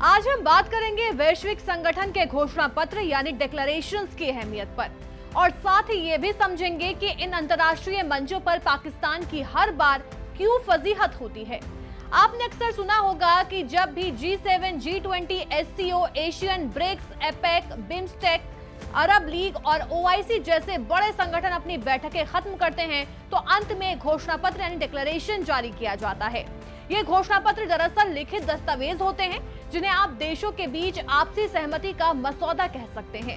आज हम बात करेंगे वैश्विक संगठन के घोषणा पत्र यानी डिक्लेरेशंस की अहमियत पर और साथ ही ये भी समझेंगे कि इन अंतर्राष्ट्रीय मंचों पर पाकिस्तान की हर बार क्यों फजीहत होती है। आपने अक्सर सुना होगा कि जब भी G7, G20, SCO, Asian, BRICS, APEC, BIMSTEC, Arab league और OIC जैसे बड़े संगठन अपनी बैठकें खत्म करते हैं तो अंत में घोषणा पत्र यानी डिक्लेरेशन जारी किया जाता है। ये घोषणा पत्र दरअसल लिखित दस्तावेज होते हैं जिन्हें आप देशों के बीच आपसी सहमति का मसौदा कह सकते हैं।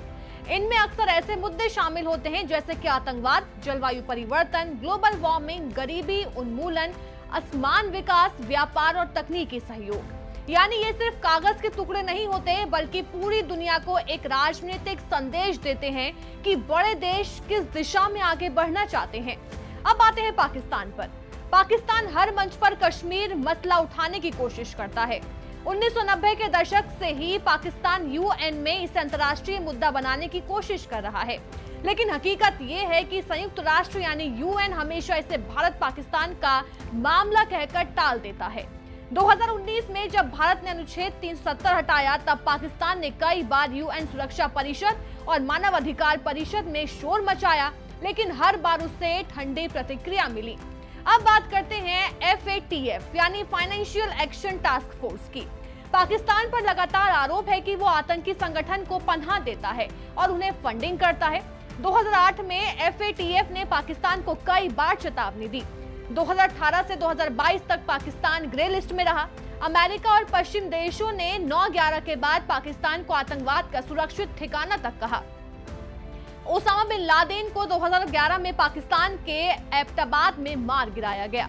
इनमें अक्सर ऐसे मुद्दे शामिल होते हैं जैसे कि आतंकवाद, जलवायु परिवर्तन, ग्लोबल वार्मिंग, गरीबी उन्मूलन, असमान विकास, व्यापार और तकनीकी सहयोग। यानी ये सिर्फ कागज के टुकड़े नहीं होते बल्कि पूरी दुनिया को एक राजनीतिक संदेश देते हैं कि बड़े देश किस दिशा में आगे बढ़ना चाहते हैं। अब आते हैं पाकिस्तान पर। पाकिस्तान हर मंच पर कश्मीर मसला उठाने की कोशिश करता है। 1990 के दशक से ही पाकिस्तान UN में इसे अंतर्राष्ट्रीय मुद्दा बनाने की कोशिश कर रहा है, लेकिन हकीकत ये है कि संयुक्त राष्ट्र यानी UN हमेशा इसे भारत पाकिस्तान का मामला कहकर टाल देता है। 2019 में जब भारत ने अनुच्छेद 370 हटाया तब पाकिस्तान ने कई बार UN सुरक्षा परिषद और मानव अधिकार परिषद में शोर मचाया, लेकिन हर बार उससे ठंडी प्रतिक्रिया मिली। अब बात करते हैं FATF यानी फाइनेंशियल एक्शन टास्क फोर्स की। पाकिस्तान पर लगातार आरोप है कि वो आतंकी संगठन को पनाह देता है और उन्हें फंडिंग करता है। 2008 में FATF ने पाकिस्तान को कई बार चेतावनी दी। 2018 से 2022 तक पाकिस्तान ग्रे लिस्ट में रहा। अमेरिका और पश्चिम देशों ने 9/11 के बाद पाकिस्तान को आतंकवाद का सुरक्षित ठिकाना तक कहा। ओसामा बिन लादेन को 2011 में पाकिस्तान के एबटाबाद में मार गिराया गया,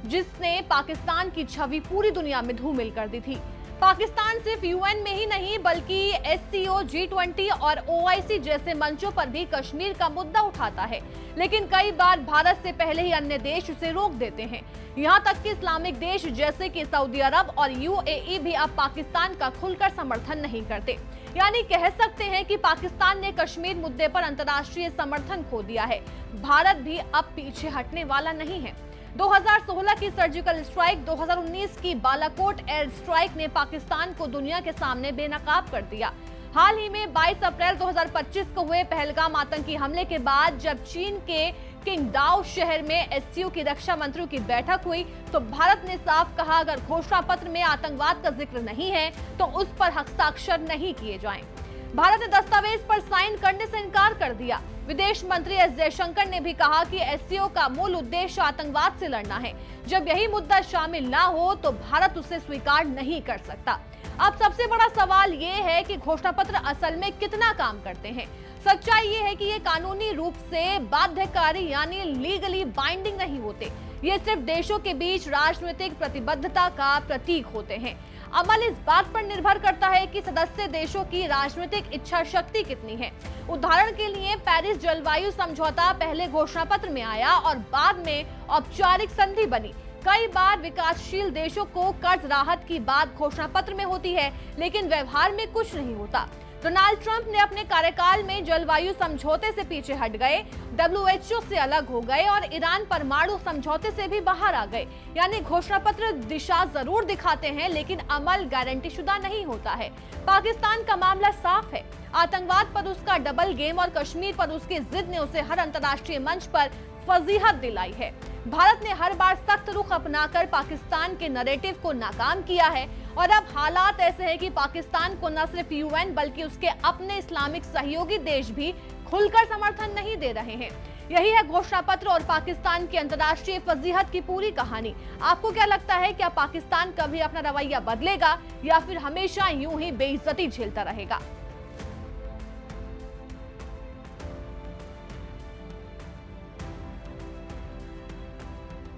जिसने पाकिस्तान की छवि पूरी दुनिया में धूमिल कर दी थी। पाकिस्तान सिर्फ UN में ही नहीं बल्कि SCO, G20 और OIC जैसे मंचों पर भी कश्मीर का मुद्दा उठाता है, लेकिन कई बार भारत से पहले ही अन्य देश उसे रोक देते हैं। यहाँ तक कि इस्लामिक देश जैसे कि सऊदी अरब और UAE भी अब पाकिस्तान का खुलकर समर्थन नहीं करते। यानी कह सकते हैं कि पाकिस्तान ने कश्मीर मुद्दे पर अंतर्राष्ट्रीय समर्थन खो दिया है। भारत भी अब पीछे हटने वाला नहीं है। 2016 की सर्जिकल स्ट्राइक, 2019 की बालाकोट एयर स्ट्राइक ने पाकिस्तान को दुनिया के सामने बेनकाब कर दिया। हाल ही में 22 अप्रैल 2025 को हुए पहलगाम आतंकी हमले के बाद जब चीन के किंगडाओ शहर में SCO की रक्षा मंत्रियों की बैठक हुई तो भारत ने साफ कहा अगर घोषणा पत्र में आतंकवाद का जिक्र नहीं है तो उस पर हस्ताक्षर नहीं किए जाएं। भारत ने दस्तावेज पर साइन करने से इनकार कर दिया। विदेश मंत्री S जयशंकर ने भी कहा कि SCO का मूल उद्देश्य आतंकवाद से लड़ना है। जब यही मुद्दा शामिल ना हो तो भारत उसे स्वीकार नहीं कर सकता। अब सबसे बड़ा सवाल ये है कि घोषणा पत्र असल में कितना काम करते हैं। सच्चाई ये है कि ये कानूनी रूप से बाध्यकारी यानी लीगली बाइंडिंग नहीं होते। ये सिर्फ देशों के बीच राजनीतिक प्रतिबद्धता का प्रतीक होते हैं। अमल इस बात पर निर्भर करता है कि सदस्य देशों की राजनीतिक इच्छा शक्ति कितनी है। उदाहरण के लिए पेरिस जलवायु समझौता पहले घोषणा पत्र में आया और बाद में औपचारिक संधि बनी। कई बार विकासशील देशों को कर्ज राहत की बात घोषणा पत्र में होती है, लेकिन व्यवहार में कुछ नहीं होता। डोनाल्ड ट्रंप ने अपने कार्यकाल में जलवायु समझौते से पीछे हट गए, WHO से अलग हो गए और ईरान परमाणु समझौते से भी बाहर आ गए। यानी घोषणा पत्र दिशा जरूर दिखाते हैं लेकिन अमल गारंटी शुदा नहीं होता है। पाकिस्तान का मामला साफ है। आतंकवाद पर उसका डबल गेम और कश्मीर पर उसकी जिद ने उसे हर अंतर्राष्ट्रीय मंच पर फजीहत दिलाई है। भारत ने हर बार सख्त रुख अपनाकर पाकिस्तान के नैरेटिव को नाकाम किया है और अब हालात ऐसे हैं कि पाकिस्तान को न सिर्फ UN बल्कि उसके अपने इस्लामिक सहयोगी देश भी खुलकर समर्थन नहीं दे रहे हैं। यही है घोषणा पत्र और पाकिस्तान की अंतर्राष्ट्रीय फजीहत की पूरी कहानी। आपको क्या लगता है, क्या पाकिस्तान कभी अपना रवैया बदलेगा या फिर हमेशा यूं ही बेइज्जती झेलता रहेगा?